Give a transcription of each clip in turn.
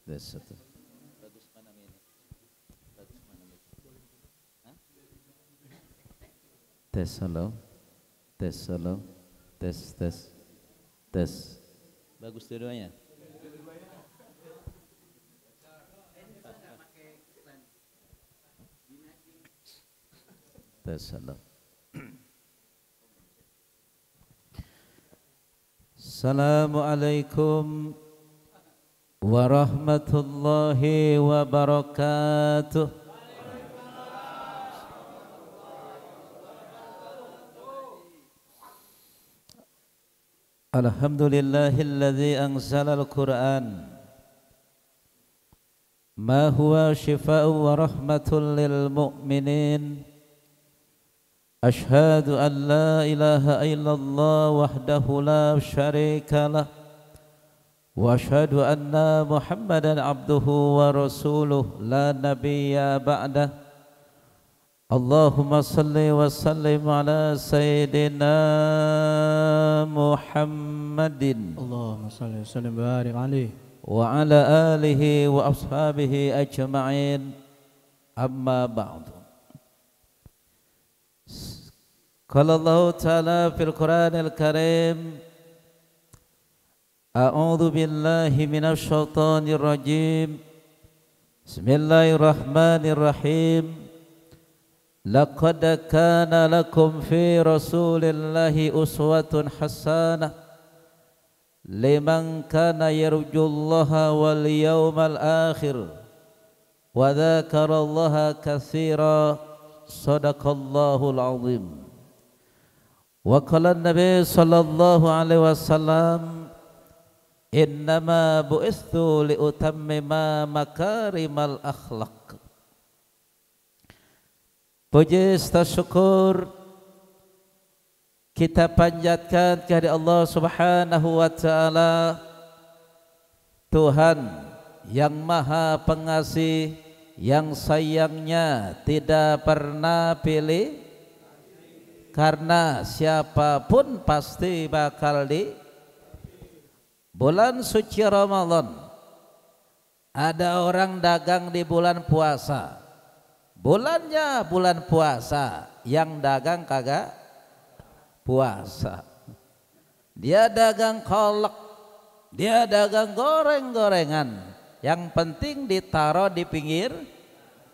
Tes satu. Bagus mana ini? Bagus mana ini? Hah? Tes halo. Tes halo. Tes tes. Tes. Bagus dua-duanya. Tes halo. Assalamualaikum warahmatullahi wabarakatuh. Alhamdulillahilladzi anzalal Qur'an ma huwa shifaa'un wa rahmatun lil mu'minin. Ashhadu an la ilaha illallah wahdahu la syarika lah wa ashhadu anna Muhammadan abduhu wa rasuluh la nabiyya ba'dah. Allahumma salli wa sallim ala sayyidina Muhammadin Allahumma salli wa sallim barik alaihi wa ala alihi wa ashabihi ajma'in. Amma ba'du. Qala Allah Ta'ala fil Qur'anil Karim, A'udzu billahi minasy syaithanir rajim. Bismillahirrahmanirrahim. Laqad kana lakum fi Rasulillahi uswatun hasanah liman kana yarjullaha wal yawmal akhir wa dzakarallaha katsira. Sadaqallahul azim. Wa qala an-nabi sallallahu alaihi wasallam, innama bu'istu liutammima makarimal akhlaq. Puji serta syukur kita panjatkan kepada Allah Subhanahu wa taala, Tuhan yang Maha Pengasih, yang sayangnya tidak pernah pilih, karena siapapun pasti bakal di bulan suci Ramadan. Ada orang dagang di bulan puasa, bulannya bulan puasa, yang dagang kagak puasa. Dia dagang kolak, dia dagang goreng-gorengan, yang penting ditaruh di pinggir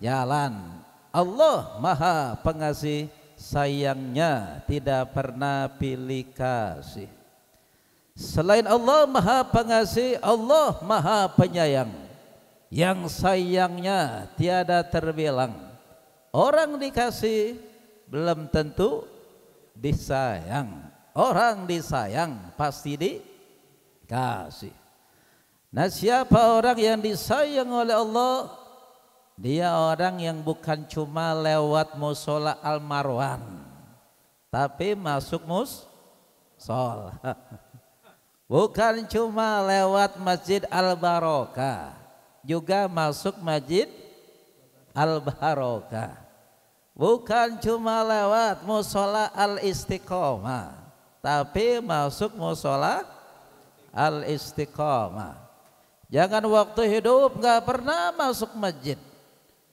jalan. Allah Maha Pengasih, sayangnya tidak pernah pilih kasih. Selain Allah Maha Pengasih, Allah Maha Penyayang, yang sayangnya tiada terbilang. Orang dikasih belum tentu disayang. Orang disayang pasti dikasih. Nah, siapa orang yang disayang oleh Allah? Dia orang yang bukan cuma lewat musola Al-Marwan, tapi masuk musola. Bukan cuma lewat Masjid Al-Barokah, juga masuk Masjid Al-Barokah. Bukan cuma lewat musola Al-Istiqomah, tapi masuk musola Al-Istiqomah. Jangan waktu hidup gak pernah masuk masjid,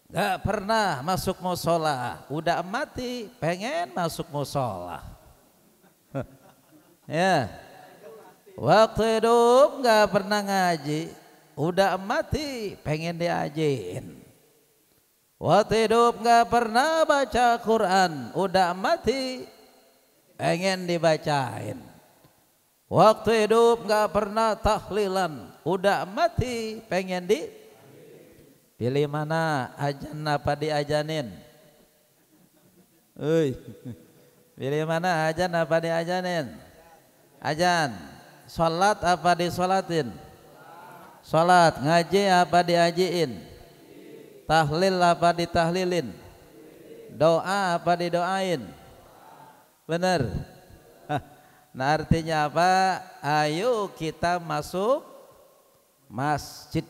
gak pernah masuk musola, udah mati pengen masuk musola. Ya, waktu hidup gak pernah ngaji, udah mati pengen diajiin. Waktu hidup gak pernah baca Quran, udah mati pengen dibacain. Waktu hidup gak pernah tahlilan, udah mati pengen pilih mana, ajan apa diajanin? Pilih mana, ajan apa diajanin? Ajan. Sholat apa disolatin? Sholat. Ngaji apa diajiin? Tahlil apa ditahlilin? Doa apa didoain? Bener. Nah, artinya apa? Ayo kita masuk masjid,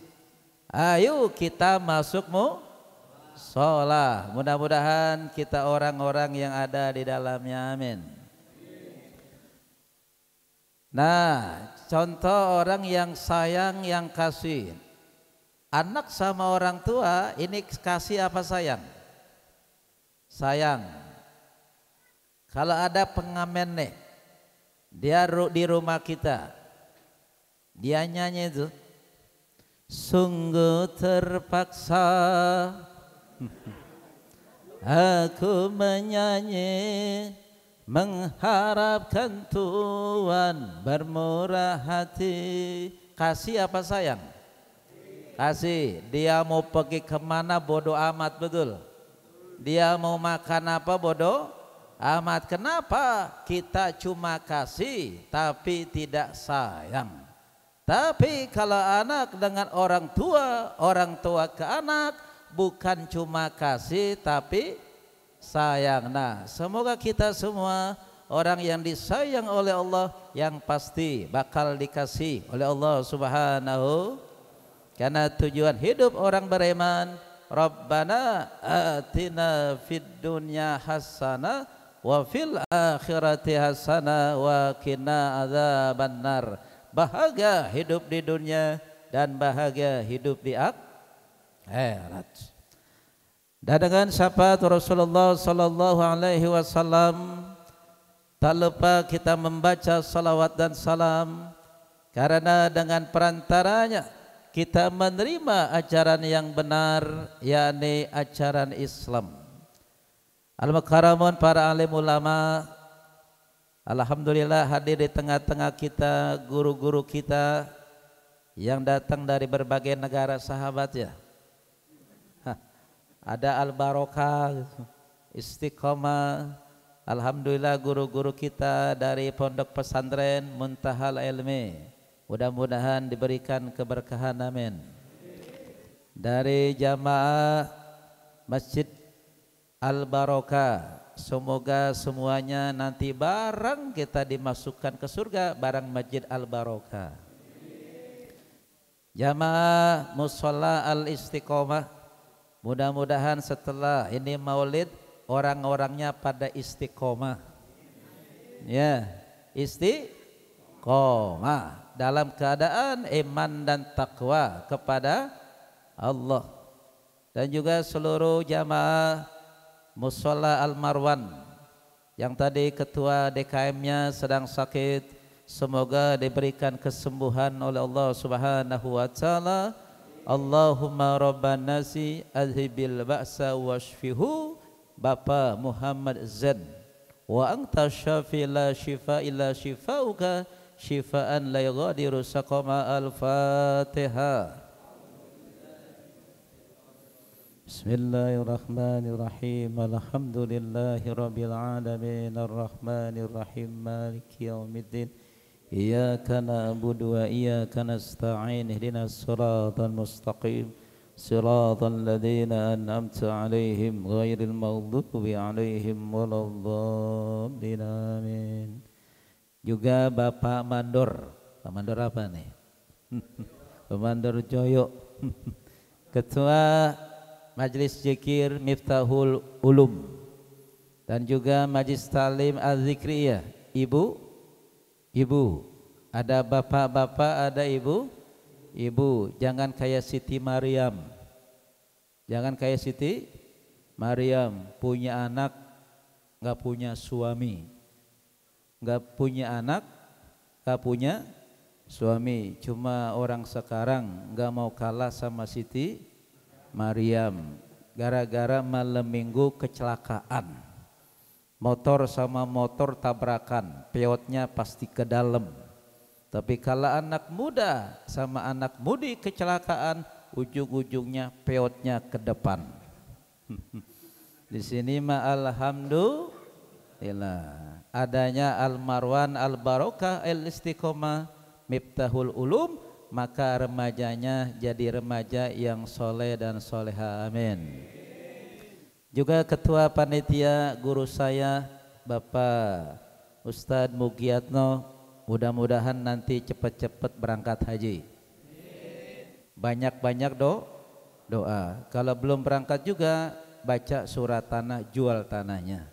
ayo kita masuk musola. Mudah-mudahan kita orang-orang yang ada di dalamnya, amin. Nah, contoh orang yang sayang, yang kasih. Anak sama orang tua ini kasih apa sayang? Sayang. Kalau ada pengamen nih, dia di rumah kita, dia nyanyi itu, sungguh terpaksa aku menyanyi mengharapkan Tuhan bermurah hati. Kasih apa sayang? Kasih. Dia mau pergi kemana bodoh amat, betul. Dia mau makan apa bodoh amat. Kenapa? Kita cuma kasih tapi tidak sayang. Tapi kalau anak dengan orang tua ke anak, bukan cuma kasih tapi sayang. Nah, semoga kita semua orang yang disayang oleh Allah, yang pasti bakal dikasih oleh Allah Subhanahu. Karena tujuan hidup orang beriman, Rabbana atina fid dunya hasanah wa fil akhirati hasanah wa qina adzabannar. Bahagia hidup di dunia dan bahagia hidup di akhirat. Dan dengan syafaat Rasulullah sallallahu alaihi wasallam, tak lupa kita membaca salawat dan salam, karena dengan perantaranya kita menerima ajaran yang benar, yakni ajaran Islam. Al-Makaramun para alim ulama, alhamdulillah hadir di tengah-tengah kita guru-guru kita yang datang dari berbagai negara sahabat ya. Ada Al-Barokah, Istiqomah. Alhamdulillah guru-guru kita dari Pondok Pesantren Muntahal Ilmi, mudah-mudahan diberikan keberkahan, amin. Dari jamaah Masjid Al-Barokah, semoga semuanya nanti bareng kita dimasukkan ke surga bareng Masjid Al-Barokah. Jamaah Musholla Al-Istiqomah, mudah-mudahan setelah ini maulid orang-orangnya pada istiqomah. Ya, istiqomah dalam keadaan iman dan takwa kepada Allah. Dan juga seluruh jamaah Musholla Al-Marwan yang tadi ketua DKM-nya sedang sakit, semoga diberikan kesembuhan oleh Allah Subhanahu wa taala. Allahumma rabban nasi adhibil ba'sa washfihu, Bapak Muhammad Zain, wa anta syafi la shifa illa shifauka shifaan la yughadiru saqama. Al-Fatihah. Bismillahirrahmanirrahim. Alhamdulillahi rabbil alamin, arrahmanir rahim, maliki yaumiddin. Iyyaka na'budu wa iyyaka nasta'in, ihdinas siratal mustaqim, siratal ladzina an'amta 'alaihim ghairil maghdubi 'alaihim waladdallin, amin. Juga Bapak Mandor. Pak Mandor apa nih? Pak Mandor Joyo. Ketua Majelis Zikir Miftahul Ulum, dan juga Majelis Talim Az-Zikriyah. Ibu, ada bapak-bapak, ada ibu. Jangan kayak Siti Maryam. Jangan kayak Siti Maryam, punya anak nggak punya suami, nggak punya anak, nggak punya suami. Cuma orang sekarang nggak mau kalah sama Siti Maryam, gara-gara malam minggu kecelakaan, motor sama motor tabrakan, peotnya pasti ke dalam. Tapi kalau anak muda sama anak mudi kecelakaan, ujung-ujungnya peotnya ke depan. Di sini mah alhamdulillah adanya Al-Marwan Al-Barokah Al-Istiqomah Miftahul Ulum, maka remajanya jadi remaja yang soleh dan soleha, amin. Juga ketua panitia guru saya Bapak Ustadz Mugiatno, mudah-mudahan nanti cepat-cepat berangkat haji. Banyak-banyak doa. Kalau belum berangkat juga baca surat tanah, jual tanahnya.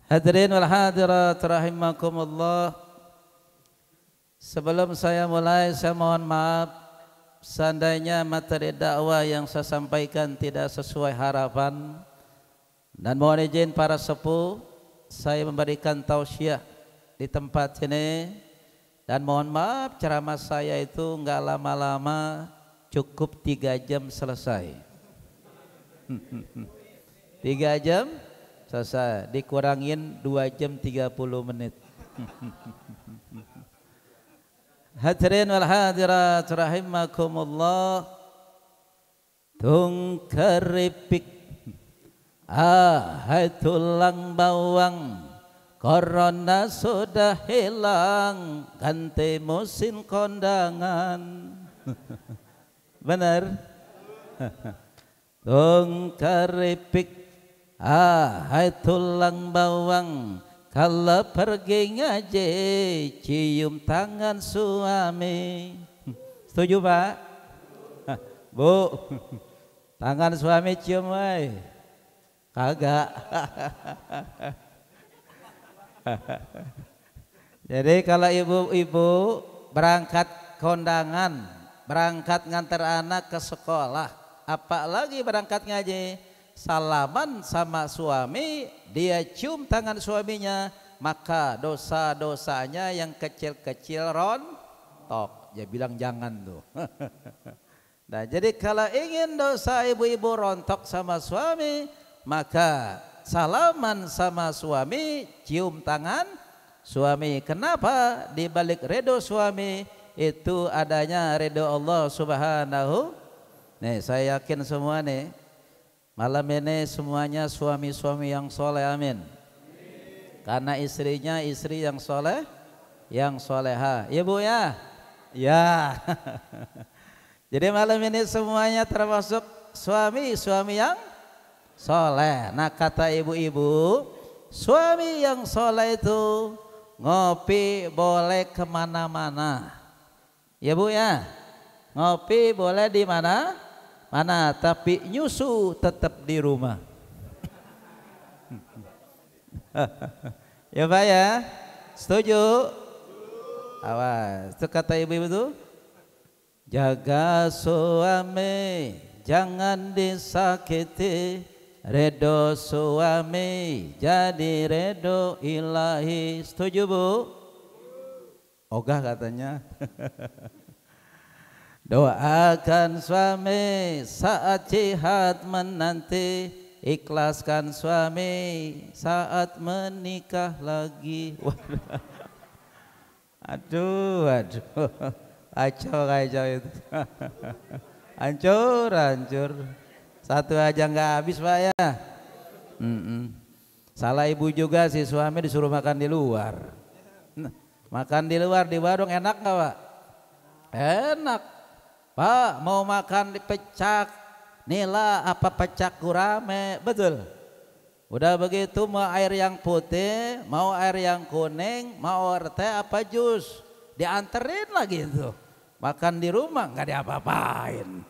Hadirin wal hadirat rahimakumullah. Sebelum saya mulai, saya mohon maaf seandainya materi dakwah yang saya sampaikan tidak sesuai harapan, dan mohon izin para sepuh saya memberikan tausiah di tempat ini, dan mohon maaf ceramah saya itu enggak lama-lama, cukup 3 jam selesai. 3 jam selesai, dikurangin 2 jam 30 menit. Hadirin wal hadirat rahimakumullah. Tung keripik ahai tulang bawang, corona sudah hilang, ganti musim kondangan. Benar? Tung keripik ahai tulang bawang, kalau pergi ngaji cium tangan suami. Setuju Pak? Bu, tangan suami cium woy. Kagak. Jadi kalau ibu-ibu berangkat kondangan, berangkat ngantar anak ke sekolah, apalagi berangkat ngaji, salaman sama suami, dia cium tangan suaminya, maka dosa-dosanya yang kecil-kecil rontok. Dia bilang jangan tuh. Nah, jadi kalau ingin dosa ibu-ibu rontok sama suami, maka salaman sama suami, cium tangan suami. Kenapa? Di balik ridho suami itu adanya ridho Allah Subhanahu. Nih, saya yakin semua nih malam ini semuanya suami-suami yang soleh, amin. Karena istrinya istri yang soleh, yang soleha. Ya Bu ya? Ya. Jadi malam ini semuanya termasuk suami-suami yang soleh. Nah, kata ibu-ibu, suami yang soleh itu ngopi boleh kemana-mana. Ya Bu ya? Ngopi boleh di mana? Mana, tapi nyusu tetap di rumah. Ya Pak ya, setuju? Awas, itu kata ibu-ibu tuh, jaga suami jangan disakiti, redo suami jadi redo ilahi. Setuju Bu? Ogah katanya. Doakan suami saat jihad menanti, ikhlaskan suami saat menikah lagi. Aduh, kacau itu. Hancur. Satu aja nggak habis Pak ya. Salah ibu juga sih, suami disuruh makan di luar. Makan di luar di warung enak nggak Pak? Enak. Pak, mau makan di pecak nila apa pecak gurame, betul. Udah begitu mau air yang putih, mau air yang kuning, mau teh apa jus, dianterin lagi itu. Makan di rumah nggak diapa-apain.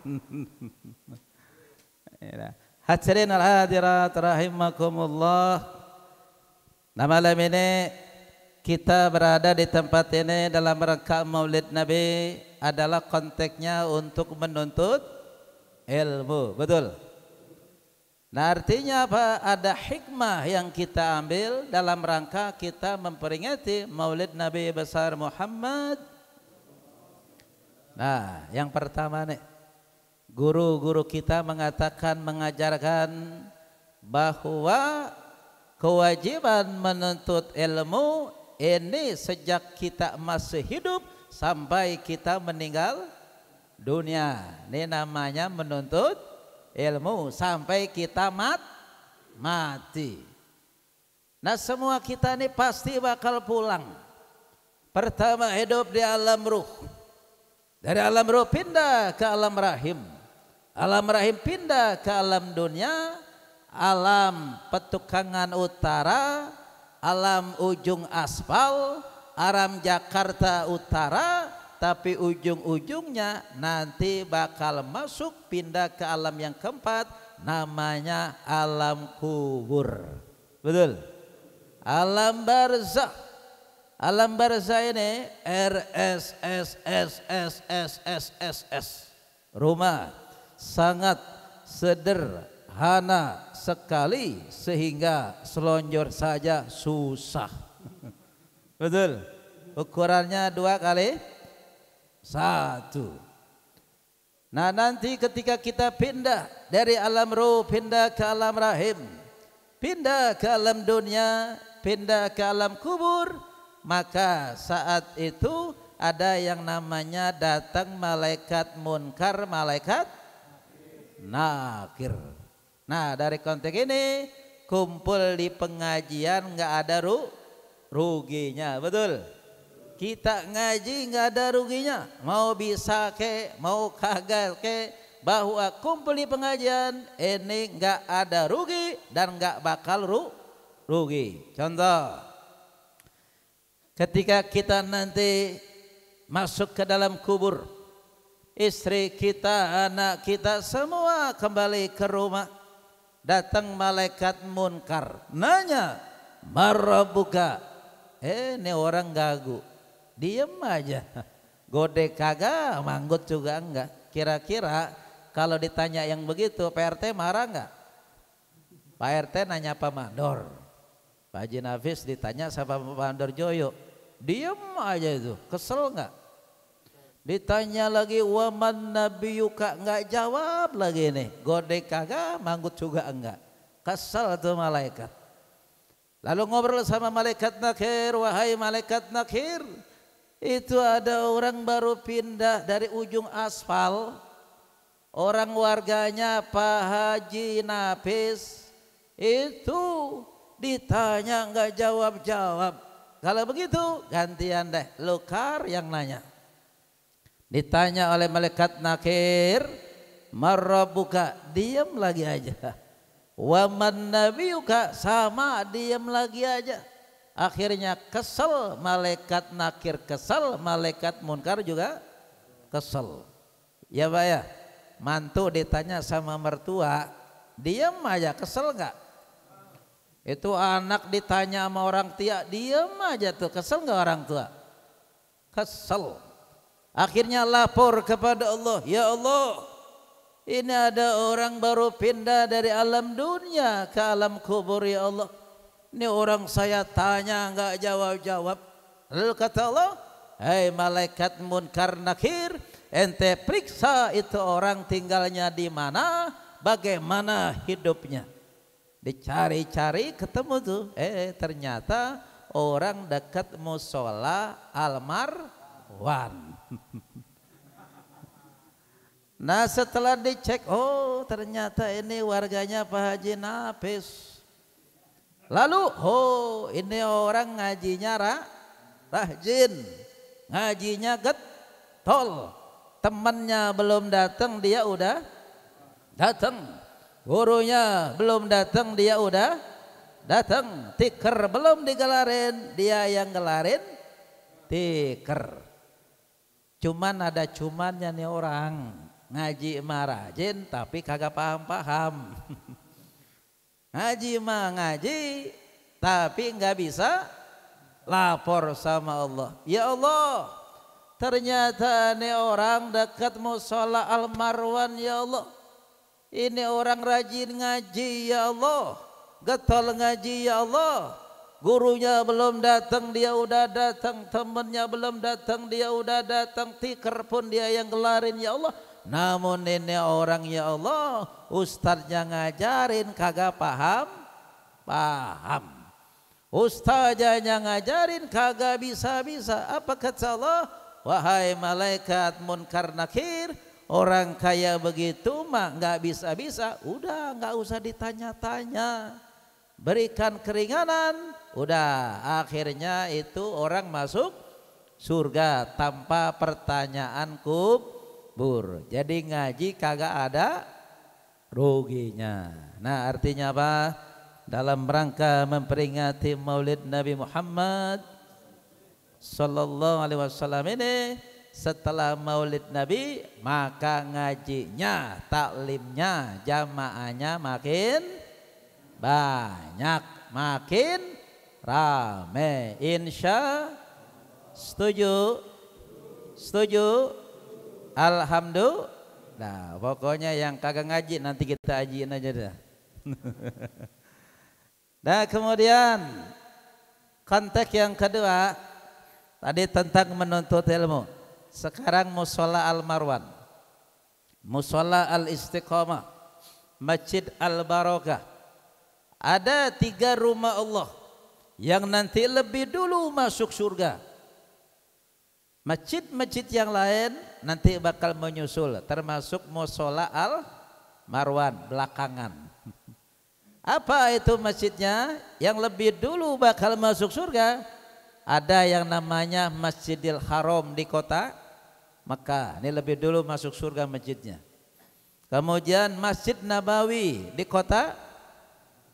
Hadirin al-hadirat rahimakumullah. Nah, malam ini kita berada di tempat ini dalam rangka Maulid Nabi, adalah konteksnya untuk menuntut ilmu, betul. Nah, artinya apa? Ada hikmah yang kita ambil dalam rangka kita memperingati Maulid Nabi besar Muhammad. Nah, yang pertama nih, guru-guru kita mengatakan, mengajarkan bahwa kewajiban menuntut ilmu ini sejak kita masih hidup sampai kita meninggal dunia. Ini namanya menuntut ilmu sampai kita mati. Nah, semua kita ini pasti bakal pulang. Pertama hidup di alam ruh, dari alam ruh pindah ke alam rahim, alam rahim pindah ke alam dunia, alam Petukangan Utara, alam ujung aspal, alam Jakarta Utara, tapi ujung-ujungnya nanti bakal masuk pindah ke alam yang keempat, namanya alam kubur. Betul? Alam barzakh. Alam barzah ini RSSSSSSSS. Rumah sangat sederhana sekali sehingga selonjor saja susah. Betul. Ukurannya 2x1. Nah nanti ketika kita pindah dari alam ruh, pindah ke alam rahim, pindah ke alam dunia, pindah ke alam kubur, maka saat itu ada yang namanya datang malaikat munkar, malaikat nakir. Nah dari konteks ini kumpul di pengajian nggak ada ruginya, betul? Kita ngaji nggak ada ruginya, mau bisa ke, mau kagak ke, bahwa kumpul di pengajian ini nggak ada rugi dan nggak bakal rugi. Contoh, ketika kita nanti masuk ke dalam kubur, istri kita, anak kita semua kembali ke rumah, datang malaikat munkar, nanya, "Marabbuka?" Ini orang gagu. Diem aja, gode kagak, manggut juga enggak. Kira-kira kalau ditanya yang begitu, Pak RT marah enggak? Pak RT nanya Pak Mandor, Pak Haji Nafis ditanya sama Pak Mandor Joyo, diem aja itu, kesel enggak? Ditanya lagi waman nabiyuka, enggak jawab lagi nih, gode kagak, manggut juga enggak. Kesel tuh malaikat. Lalu ngobrol sama malaikat nakir, wahai malaikat nakir, itu ada orang baru pindah dari ujung aspal, orang warganya Pak Haji Nafis, itu ditanya nggak jawab-jawab. Kalau begitu gantian deh, Lukar yang nanya. Ditanya oleh malaikat nakir, "Marabbuka?" Diam lagi aja. "Waman nabiyuka?" Sama, diam lagi aja. Akhirnya kesel, malaikat nakir kesel, malaikat munkar juga kesel. Ya Pak ya, mantu ditanya sama mertua, diam aja, kesel nggak? Itu anak ditanya sama orang tua, diam aja tuh, kesel nggak orang tua? Kesel. Akhirnya lapor kepada Allah, "Ya Allah, ini ada orang baru pindah dari alam dunia ke alam kubur ya Allah. Ini orang saya tanya nggak jawab-jawab." Lalu kata Allah, "Hei malaikat munkar nakir, ente periksa itu orang tinggalnya di mana, bagaimana hidupnya." Dicari-cari ketemu tuh, ternyata orang dekat musola Almarwan. Nah setelah dicek, oh ternyata ini warganya Pak Haji Nafis. Lalu, oh ini orang ngajinya rajin, ngajinya getol, temannya belum datang dia udah datang, gurunya belum datang dia udah datang, tikar belum digelarin dia yang gelarin tikar. Cuman ada cumannya nih orang, ngaji mah rajin tapi kagak paham-paham. Ngaji mah ngaji tapi nggak bisa lapor sama Allah. Ya Allah, ternyata ini orang dekat musola Al-Marwan ya Allah. Ini orang rajin ngaji ya Allah, getol ngaji ya Allah. Gurunya belum datang dia udah datang, temennya belum datang dia udah datang, tikar pun dia yang gelarin ya Allah. Namun ini orang ya Allah, ustadznya ngajarin kagak paham. Ustadznya ngajarin kagak bisa-bisa. Apa kata Allah? Wahai malaikat munkar nakir, orang kaya begitu mah nggak bisa-bisa. Udah nggak usah ditanya-tanya, berikan keringanan. Udah akhirnya itu orang masuk surga tanpa pertanyaan kubur. Jadi ngaji kagak ada ruginya. Nah artinya apa? Dalam rangka memperingati Maulid Nabi Muhammad Sallallahu Alaihi Wasallam ini, setelah Maulid Nabi maka ngajinya, taklimnya, jamaahnya makin banyak, makin rame insya Setuju? Setuju? Alhamdulillah. Nah, pokoknya yang kagak ngaji nanti kita ajiin aja dah. Nah, kemudian konteks yang kedua tadi tentang menuntut ilmu. Sekarang musola Al-Marwan, musola Al-Istiqomah, Masjid Al-Barakah. Ada 3 rumah Allah yang nanti lebih dulu masuk surga. Masjid-masjid yang lain nanti bakal menyusul, termasuk musola Al-Marwan belakangan. Apa itu masjidnya yang lebih dulu bakal masuk surga? Ada yang namanya Masjidil Haram di kota Mekah, ini lebih dulu masuk surga masjidnya. Kemudian Masjid Nabawi di kota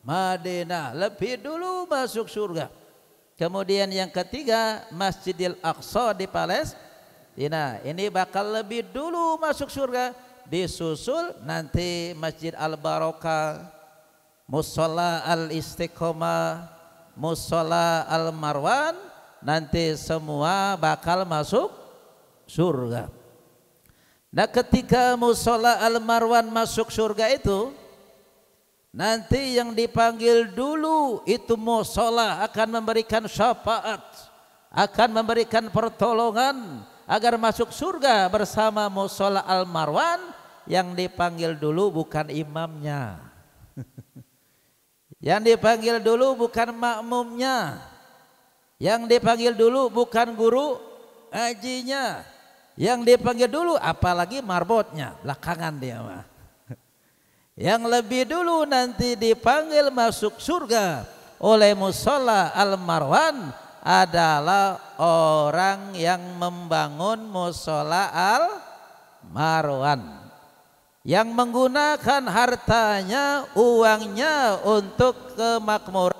Madinah, lebih dulu masuk surga. Kemudian yang ketiga Masjidil Aqsa di Palestina, ini bakal lebih dulu masuk surga. Disusul nanti Masjid Al-Barakah, Musola Al-Istiqomah, Musola Al-Marwan, nanti semua bakal masuk surga. Nah, ketika Musola Al-Marwan masuk surga itu, nanti yang dipanggil dulu itu musola akan memberikan syafaat, akan memberikan pertolongan agar masuk surga bersama musola Al-Marwan. Yang dipanggil dulu bukan imamnya, yang dipanggil dulu bukan makmumnya, yang dipanggil dulu bukan guru ngajinya, yang dipanggil dulu apalagi marbotnya, belakangan dia mah. Yang lebih dulu nanti dipanggil masuk surga oleh musola Al-Marwan adalah orang yang membangun musola Al-Marwan, yang menggunakan hartanya, uangnya untuk kemakmuran.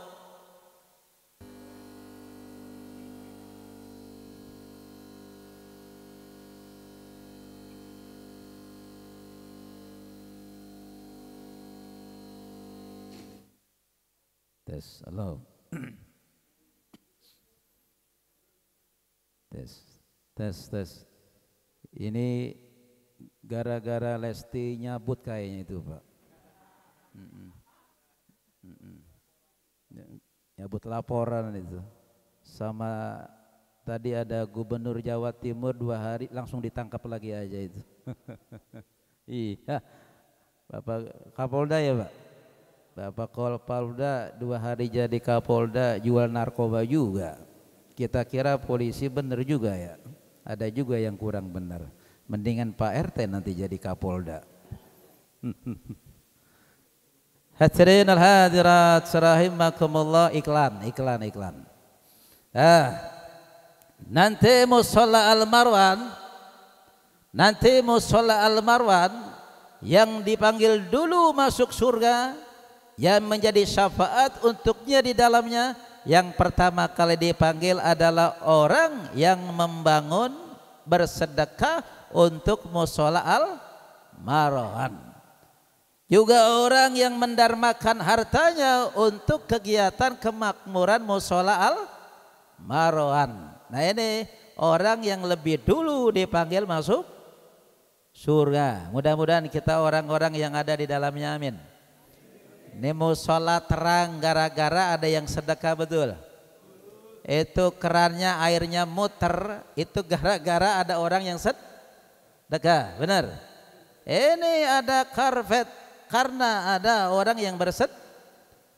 Tes, halo. Tes. Ini gara-gara Lesti nyabut kayaknya itu, Pak. Nyabut laporan itu. Sama tadi ada Gubernur Jawa Timur 2 hari langsung ditangkap lagi aja itu. Iya. Bapak Kapolda ya, Pak? Bapak Kapolda 2 hari jadi Kapolda, jual narkoba juga. Kita kira polisi bener juga ya. Ada juga yang kurang benar. Mendingan Pak RT nanti jadi Kapolda. Hadirin al-hadirat rahimakumullah, iklan. Nanti musola Al-Marwan yang dipanggil dulu masuk surga, yang menjadi syafaat untuknya di dalamnya, yang pertama kali dipanggil adalah orang yang membangun bersedekah untuk musola Al-Marwan, juga orang yang mendarmakan hartanya untuk kegiatan kemakmuran musola Al-Marwan. Nah, ini orang yang lebih dulu dipanggil masuk surga. Mudah-mudahan kita orang-orang yang ada di dalamnya, amin. Ini musola terang gara-gara ada yang sedekah, betul. Itu kerannya airnya muter, itu gara-gara ada orang yang sedekah, benar. Ini ada karpet karena ada orang yang bersedekah.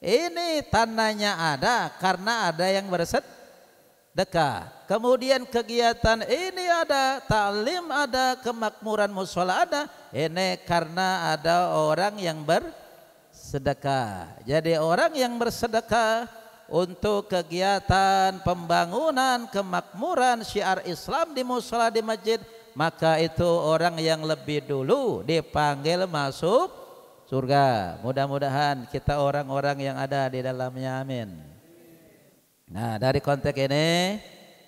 Ini tanahnya ada karena ada yang bersedekah. Kemudian kegiatan ini ada, taklim ada, kemakmuran musola ada. Ini karena ada orang yang bersedekah. Jadi orang yang bersedekah untuk kegiatan pembangunan kemakmuran syiar Islam di musola, di masjid, maka itu orang yang lebih dulu dipanggil masuk surga. Mudah-mudahan kita orang-orang yang ada di dalamnya, amin. Nah, dari konteks ini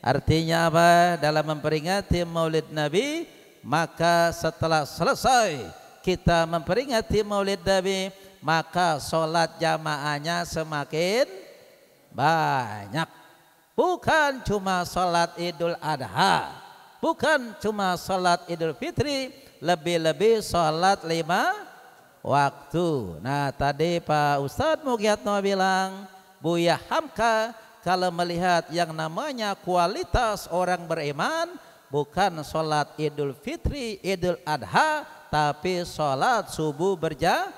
artinya apa? Dalam memperingati Maulid Nabi, maka setelah selesai kita memperingati Maulid Nabi, maka sholat jamaahnya semakin banyak. bukan cuma sholat Idul Adha, bukan cuma sholat Idul Fitri, lebih-lebih sholat 5 waktu. Nah tadi Pak Ustadz Mugyatno bilang, Buya Hamka kalau melihat yang namanya kualitas orang beriman, bukan sholat Idul Fitri, Idul Adha, tapi sholat subuh berjamaah.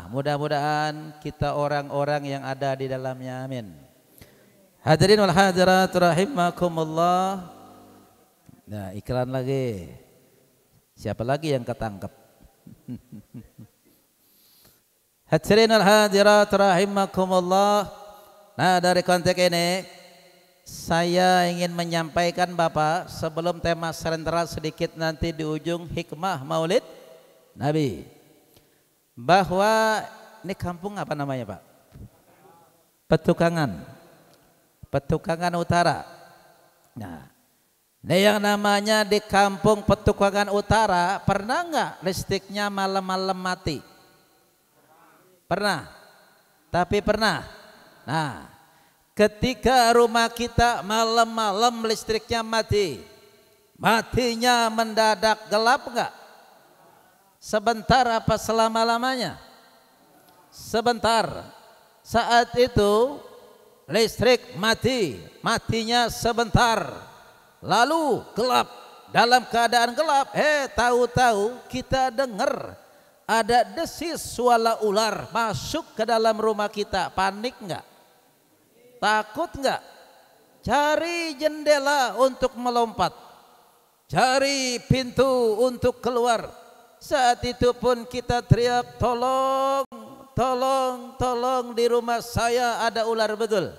Mudah-mudahan kita orang-orang yang ada di dalamnya, amin. Hadirin wal hadirat rahimakumullah. Nah iklan lagi. Siapa lagi yang ketangkep? Hadirin wal hadirat rahimakumullah. Nah dari konteks ini saya ingin menyampaikan Bapak sebelum tema sentral sedikit nanti di ujung hikmah Maulid Nabi, bahwa ini kampung apa namanya Pak? Petukangan Utara. Nah, ini yang namanya di kampung Petukangan Utara, pernah nggak listriknya malam-malam mati? Pernah, tapi pernah. Nah, ketika rumah kita malam-malam listriknya mati, matinya mendadak gelap enggak? Sebentar apa selama-lamanya? Sebentar. Saat itu listrik mati, matinya sebentar. Lalu gelap. Dalam keadaan gelap, tahu-tahu kita dengar ada desis suara ular masuk ke dalam rumah kita. Panik enggak? Takut enggak? Cari jendela untuk melompat, cari pintu untuk keluar. Saat itu pun kita teriak, tolong, tolong, tolong, di rumah saya ada ular, betul.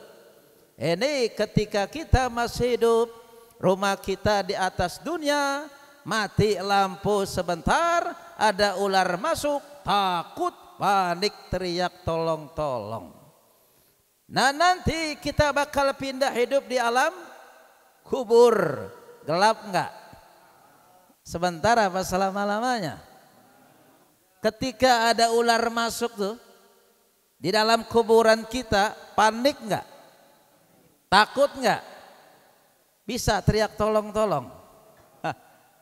Ini ketika kita masih hidup, rumah kita di atas dunia, mati lampu sebentar, ada ular masuk, takut, panik, teriak tolong, tolong. Nah nanti kita bakal pindah hidup di alam kubur, gelap enggak? Sebentar apa selama-lamanya? Ketika ada ular masuk tuh di dalam kuburan kita, panik enggak? Takut enggak? Bisa teriak tolong, tolong.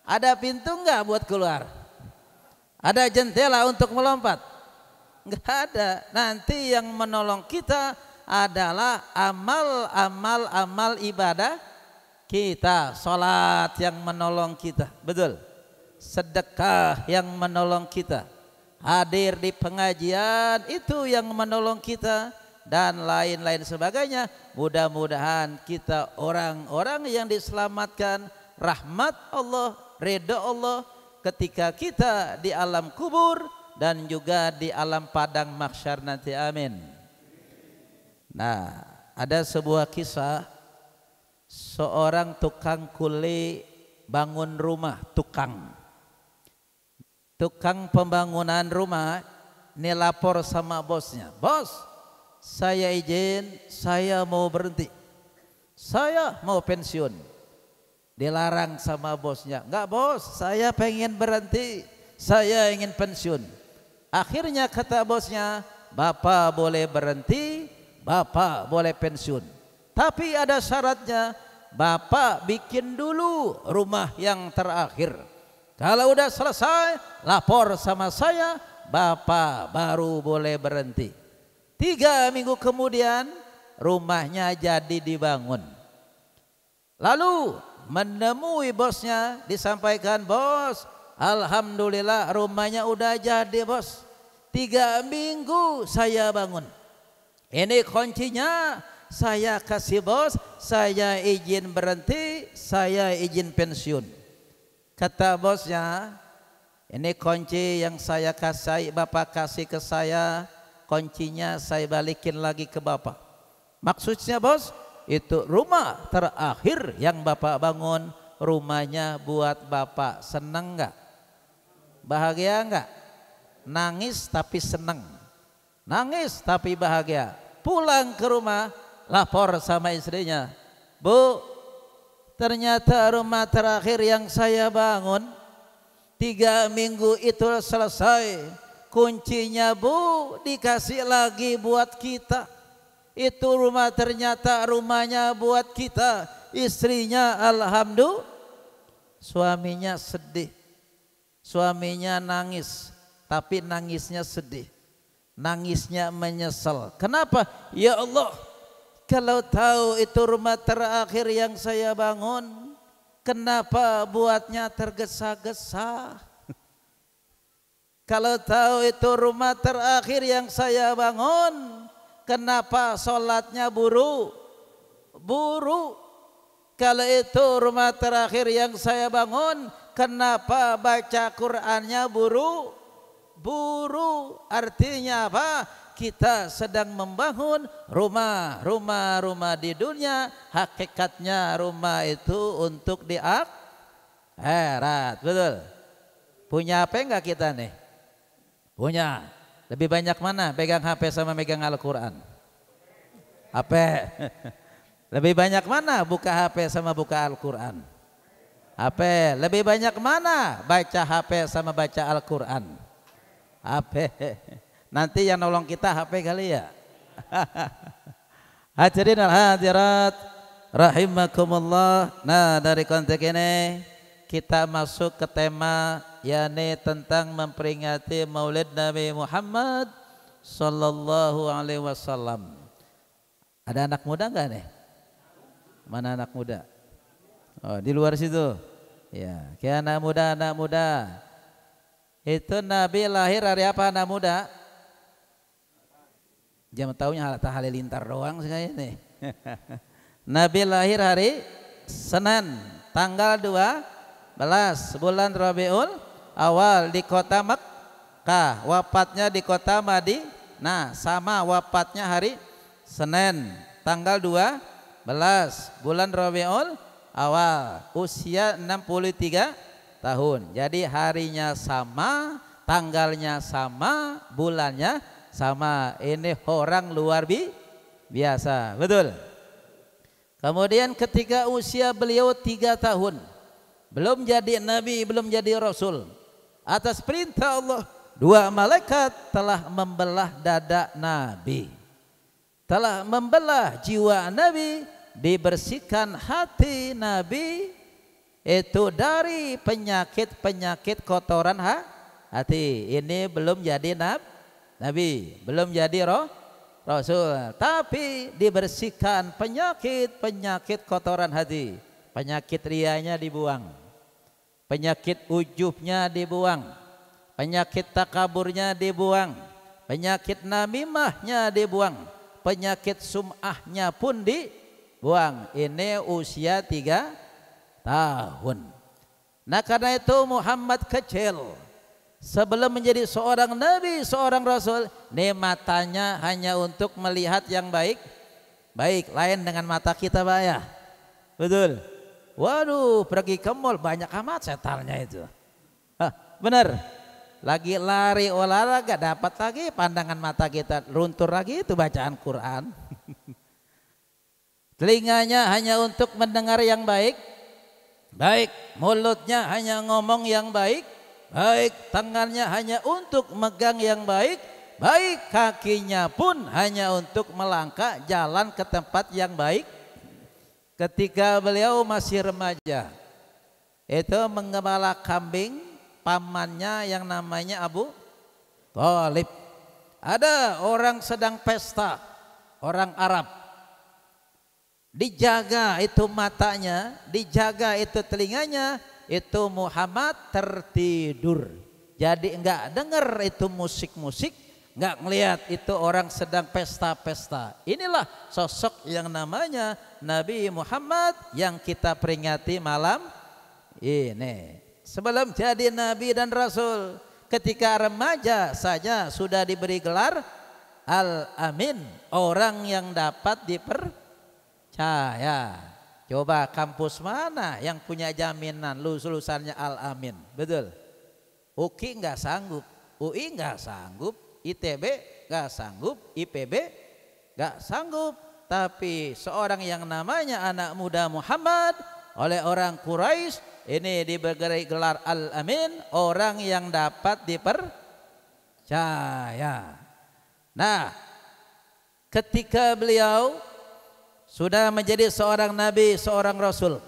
Ada pintu enggak buat keluar? Ada jendela untuk melompat? Enggak ada. Nanti yang menolong kita adalah amal ibadah kita. Salat yang menolong kita, betul. Sedekah yang menolong kita, hadir di pengajian itu yang menolong kita, dan lain-lain sebagainya. Mudah-mudahan kita orang-orang yang diselamatkan rahmat Allah, ridha Allah ketika kita di alam kubur dan juga di alam padang mahsyar nanti, amin. Nah, ada sebuah kisah seorang tukang kuli bangun rumah, tukang pembangunan rumah ini lapor sama bosnya, bos, saya izin, saya mau berhenti, saya mau pensiun. Dilarang sama bosnya, enggak bos, saya pengen berhenti, saya ingin pensiun. Akhirnya kata bosnya, bapak boleh berhenti, bapak boleh pensiun, tapi ada syaratnya, bapak bikin dulu rumah yang terakhir. Kalau udah selesai, lapor sama saya, bapak baru boleh berhenti. 3 minggu kemudian rumahnya jadi dibangun. Lalu menemui bosnya, disampaikan, bos, alhamdulillah rumahnya udah jadi bos, 3 minggu saya bangun. Ini kuncinya, saya kasih bos, saya izin berhenti, saya izin pensiun. Kata bosnya, ini kunci yang saya kasih, bapak kasih ke saya, kuncinya saya balikin lagi ke bapak. Maksudnya bos, itu rumah terakhir yang bapak bangun, rumahnya buat bapak. Seneng nggak? Bahagia nggak? Nangis tapi seneng, nangis tapi bahagia. Pulang ke rumah, lapor sama istrinya, bu, ternyata rumah terakhir yang saya bangun 3 minggu itu selesai, kuncinya bu dikasih lagi buat kita. Itu rumah ternyata rumahnya buat kita. Istrinya alhamdulillah, suaminya sedih, suaminya nangis, tapi nangisnya sedih, nangisnya menyesal. Kenapa? Ya Allah, kalau tahu itu rumah terakhir yang saya bangun, kenapa buatnya tergesa-gesa? Kalau tahu itu rumah terakhir yang saya bangun, kenapa sholatnya buru-buru? Kalau itu rumah terakhir yang saya bangun, kenapa baca Qur'annya buru-buru? Artinya apa? Kita sedang membangun rumah di dunia. Hakikatnya rumah itu untuk di akhirat. Betul? Punya HP enggak kita nih? Punya. Lebih banyak mana? Pegang HP sama megang Al-Quran? HP. Lebih banyak mana? Buka HP sama buka Al-Quran? HP. Lebih banyak mana? Baca HP sama baca Al-Quran? HP. Nanti yang nolong kita HP kali ya. Hadirin al-hadirat rahimakumullah. Nah, dari konteks ini kita masuk ke tema, yakni tentang memperingati Maulid Nabi Muhammad sallallahu alaihi wasallam. Ada anak muda enggak nih? Mana anak muda? Oh, di luar situ. Ya, kayak anak muda. Itu Nabi lahir hari apa anak muda? Jam tahunya halilintar doang sekali nih. Nabi lahir hari Senin, tanggal 12 bulan Rabiul Awal di kota Makkah. Wafatnya di kota Madinah, sama wafatnya hari Senin, tanggal 12 bulan Rabiul Awal, usia 63 tahun. Jadi harinya sama, tanggalnya sama, bulannya sama. Ini orang luar biasa, betul. Kemudian ketika usia beliau 3 tahun, belum jadi nabi, belum jadi rasul, atas perintah Allah, 2 malaikat telah membelah dada Nabi, telah membelah jiwa Nabi, dibersihkan hati Nabi itu dari penyakit kotoran hati. Ini belum jadi nabi, belum jadi rasul, tapi dibersihkan penyakit kotoran hati. Penyakit rianya dibuang, penyakit ujubnya dibuang, penyakit takaburnya dibuang, penyakit namimahnya dibuang, penyakit sum'ahnya pun dibuang. Ini usia 3 tahun. Nah, karena itu Muhammad kecil, sebelum menjadi seorang nabi, seorang rasul, nih matanya hanya untuk melihat yang baik, lain dengan mata kita, Pak ya. Betul. Waduh, pergi ke mall banyak amat setannya itu. Benar. Lagi lari olahraga dapat lagi pandangan mata kita luntur lagi, itu bacaan Quran. Telinganya hanya untuk mendengar yang baik, mulutnya hanya ngomong yang baik, tangannya hanya untuk megang yang baik, kakinya pun hanya untuk melangkah jalan ke tempat yang baik. Ketika beliau masih remaja, itu menggembala kambing pamannya yang namanya Abu Thalib. Ada orang sedang pesta, orang Arab, dijaga itu matanya, dijaga itu telinganya, itu Muhammad tertidur. Jadi enggak dengar itu musik-musik, enggak ngelihat itu orang sedang pesta-pesta. Inilah sosok yang namanya Nabi Muhammad yang kita peringati malam ini. Sebelum jadi nabi dan rasul, ketika remaja saja sudah diberi gelar Al-Amin, orang yang dapat dipercaya. Coba kampus mana yang punya jaminan lulusannya Al-Amin? Betul. UKI nggak sanggup, UI nggak sanggup, ITB nggak sanggup, IPB nggak sanggup. Tapi seorang yang namanya anak muda Muhammad oleh orang Quraisy ini diberi gelar Al-Amin, orang yang dapat dipercaya. Nah, ketika beliau sudah menjadi seorang nabi, seorang rasul,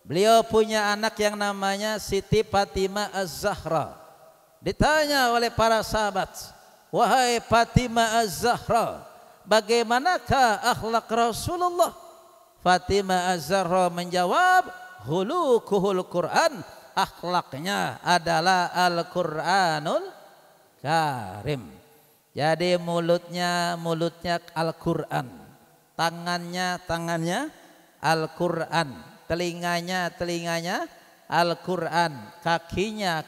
beliau punya anak yang namanya Siti Fatimah Az-Zahra. Ditanya oleh para sahabat, wahai Fatimah Az-Zahra, bagaimanakah akhlak Rasulullah? Fatimah Az-Zahra menjawab, khuluquhul Quran, akhlaknya adalah Al-Quranul Karim. Jadi mulutnya Al-Quran, tangannya Al-Quran, telinganya Al-Quran, kakinya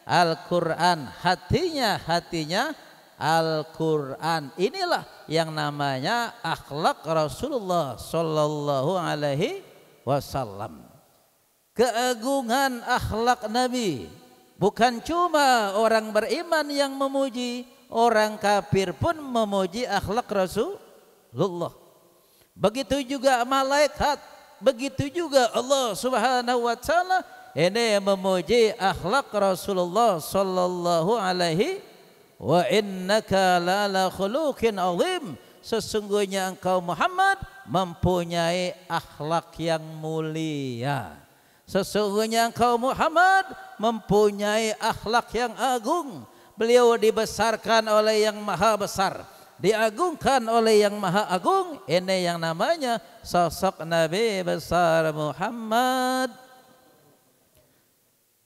Al-Quran, hatinya Al-Quran. Inilah yang namanya akhlak Rasulullah sallallahu alaihi wasallam. Keagungan akhlak Nabi bukan cuma orang beriman yang memuji, orang kafir pun memuji akhlak Rasulullah. Begitu juga malaikat, begitu juga Allah Subhanahu wa taala ini memuji akhlak Rasulullah sallallahu alaihi wa innaka la'ala khuluqin azim. Sesungguhnya engkau Muhammad mempunyai akhlak yang mulia. Sesungguhnya engkau Muhammad mempunyai akhlak yang agung. Beliau dibesarkan oleh yang maha besar, diagungkan oleh yang maha agung. Ini yang namanya sosok Nabi besar Muhammad.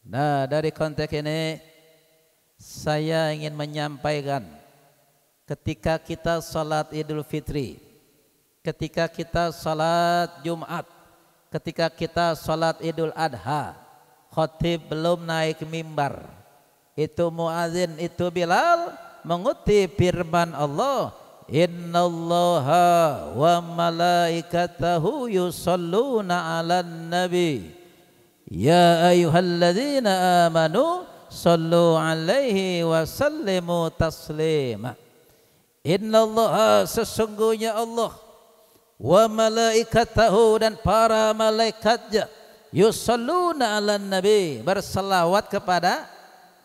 Nah, dari konteks ini saya ingin menyampaikan, ketika kita salat Idul Fitri, ketika kita salat Jumat, ketika kita salat Idul Adha, khatib belum naik mimbar, itu muadzin, itu Bilal mengutip firman Allah, innallaha wa malaikatahu yusalluna 'alan nabi ya ayyuhalladzina amanu sallu 'alaihi wa sallimu taslima. Innallaha, sesungguhnya Allah, wa malaikatahu, dan para malaikatnya, yusalluna 'alan nabi, berselawat kepada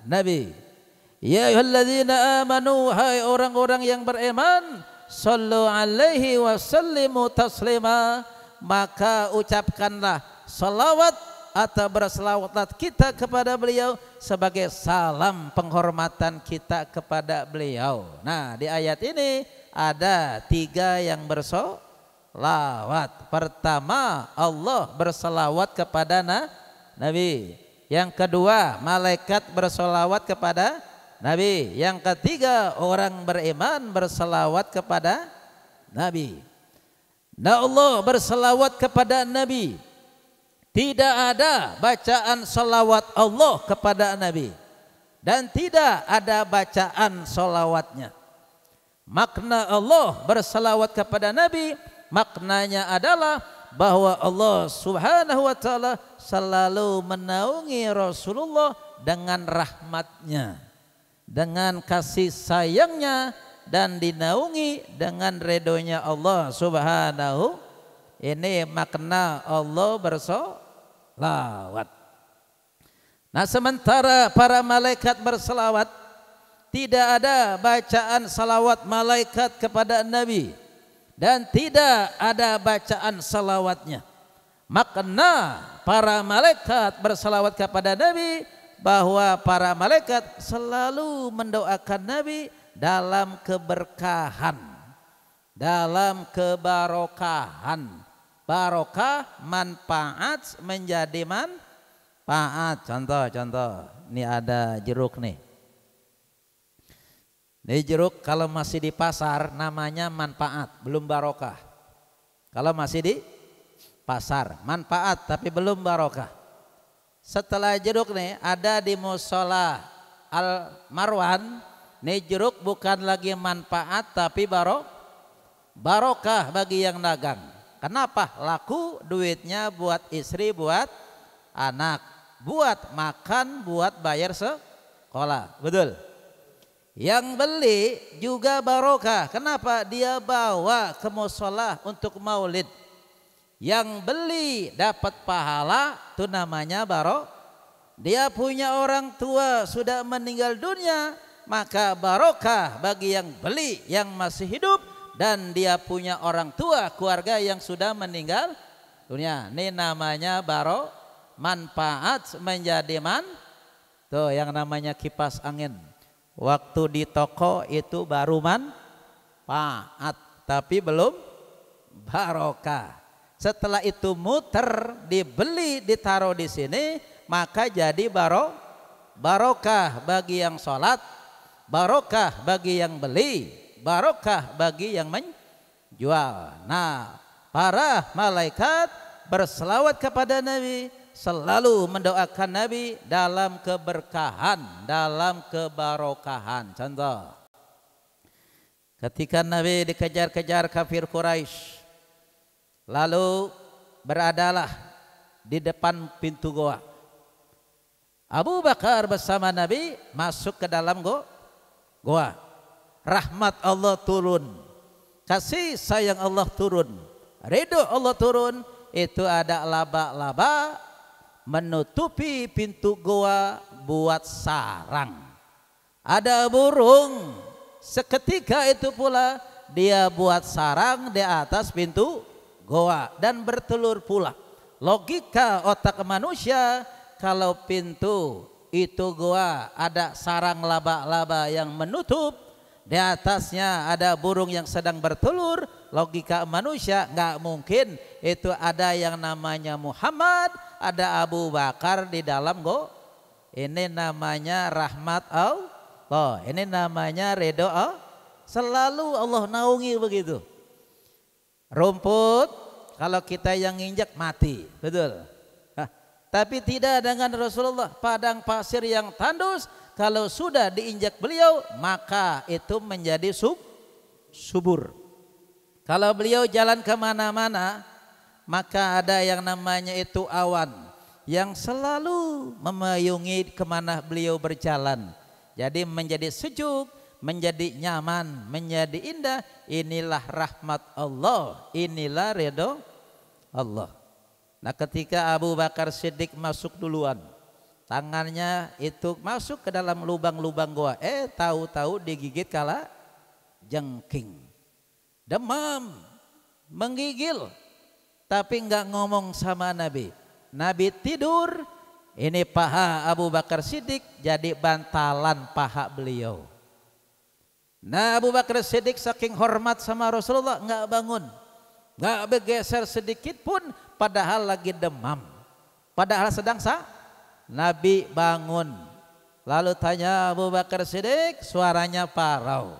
Nabi. Ya ayyuhalladzina amanu, hai orang-orang yang beriman, sallu 'alaihi wa sallimu taslima, maka ucapkanlah salawat atau berselawatlah kita kepada beliau sebagai salam penghormatan kita kepada beliau. Nah, di ayat ini ada 3 yang bersolawat. Pertama, Allah berselawat kepada Nabi. Yang kedua, malaikat bersolawat kepada Nabi. Yang ketiga, orang beriman berselawat kepada Nabi. Nah, Allah berselawat kepada Nabi. Tidak ada bacaan salawat Allah kepada Nabi, dan tidak ada bacaan salawatnya. Makna Allah bersalawat kepada Nabi, maknanya adalah bahwa Allah Subhanahu wa taala selalu menaungi Rasulullah dengan rahmatnya, dengan kasih sayangnya, dan dinaungi dengan ridhonya Allah Subhanahu. Ini makna Allah bersolawat. Nah, sementara para malaikat berselawat, tidak ada bacaan salawat malaikat kepada Nabi, dan tidak ada bacaan salawatnya. Makna para malaikat berselawat kepada Nabi, bahwa para malaikat selalu mendoakan Nabi dalam keberkahan, dalam kebarokahan. Barokah, manfaat menjadi manfaat. Contoh, ini ada jeruk nih. Ini jeruk kalau masih di pasar namanya manfaat, belum barokah. Kalau masih di pasar manfaat tapi belum barokah. Setelah jeruk nih ada di musola Al Marwan, nih jeruk bukan lagi manfaat tapi barokah bagi yang dagang. Kenapa? Laku, duitnya buat istri, buat anak, buat makan, buat bayar sekolah. Betul? Yang beli juga barokah. Kenapa? Dia bawa ke musola untuk maulid. Yang beli dapat pahala, itu namanya Dia punya orang tua sudah meninggal dunia, maka barokah bagi yang beli yang masih hidup. dan dia punya orang tua keluarga yang sudah meninggal dunia. Ini namanya manfaat menjadi tuh yang namanya kipas angin. Waktu di toko itu baru manfaat tapi belum barokah. Setelah itu muter, dibeli, ditaruh di sini, maka jadi barokah bagi yang sholat, barokah bagi yang beli, barokah bagi yang menjual. Nah, para malaikat berselawat kepada Nabi, selalu mendoakan Nabi dalam keberkahan, dalam kebarokahan. Contoh, ketika Nabi dikejar-kejar kafir Quraisy, lalu beradalah di depan pintu goa. Abu Bakar bersama Nabi masuk ke dalam goa. Rahmat Allah turun, kasih sayang Allah turun, ridho Allah turun. Itu ada laba-laba menutupi pintu goa buat sarang. Ada burung, seketika itu pula dia buat sarang di atas pintu goa dan bertelur pula. Logika otak manusia, kalau pintu itu goa ada sarang laba-laba yang menutup, di atasnya ada burung yang sedang bertelur, logika manusia nggak mungkin itu ada yang namanya Muhammad, ada Abu Bakar di dalam goa. Ini namanya rahmat Allah, ini namanya ridho Allah. Selalu Allah naungi begitu. Rumput kalau kita yang nginjak mati, betul. Tapi tidak dengan Rasulullah. Padang pasir yang tandus, kalau sudah diinjak beliau maka itu menjadi subur. Kalau beliau jalan kemana-mana, maka ada yang namanya itu awan yang selalu memayungi kemana beliau berjalan. Jadi menjadi sejuk, menjadi nyaman, menjadi indah. Inilah rahmat Allah, inilah ridho Allah. Nah, ketika Abu Bakar Siddiq masuk duluan, tangannya itu masuk ke dalam lubang-lubang goa. Tahu-tahu digigit kala jengking. Demam, menggigil, tapi enggak ngomong sama Nabi. Nabi tidur, ini paha Abu Bakar Siddiq jadi bantalan paha beliau. Nah, Abu Bakar Siddiq saking hormat sama Rasulullah enggak bangun, enggak bergeser sedikit pun, padahal lagi demam, padahal sedang Nabi bangun, lalu tanya Abu Bakar Siddiq, suaranya parau.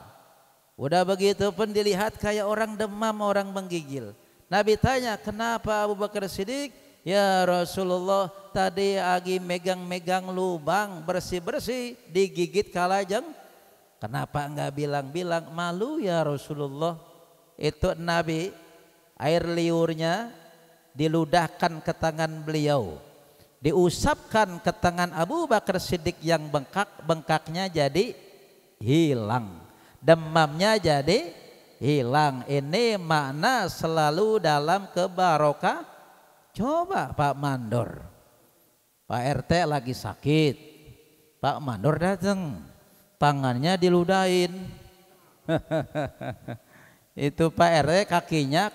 Udah begitu pun dilihat kayak orang demam, orang menggigil. Nabi tanya, kenapa Abu Bakar Siddiq? Ya Rasulullah, tadi lagi megang-megang lubang, bersih-bersih, digigit kalajeng. Kenapa enggak bilang-bilang? Malu ya Rasulullah. Itu Nabi, air liurnya diludahkan ke tangan beliau, diusapkan ke tangan Abu Bakar Siddiq yang bengkak, bengkaknya jadi hilang, demamnya jadi hilang. Ini makna selalu dalam kebarokah. Coba Pak Mandor, Pak RT lagi sakit, Pak Mandor datang, tangannya diludahin. Itu Pak RT kakinya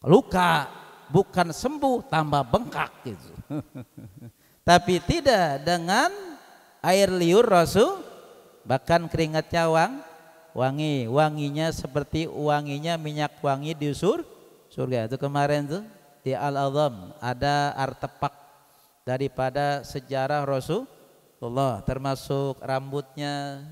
luka, bukan sembuh, tambah bengkak gitu. Tapi tidak dengan air liur Rasul, bahkan keringatnya wangi, wanginya seperti wanginya minyak wangi di surga. Itu kemarin tuh di Al-Azham ada artefak daripada sejarah Rasulullah, termasuk rambutnya,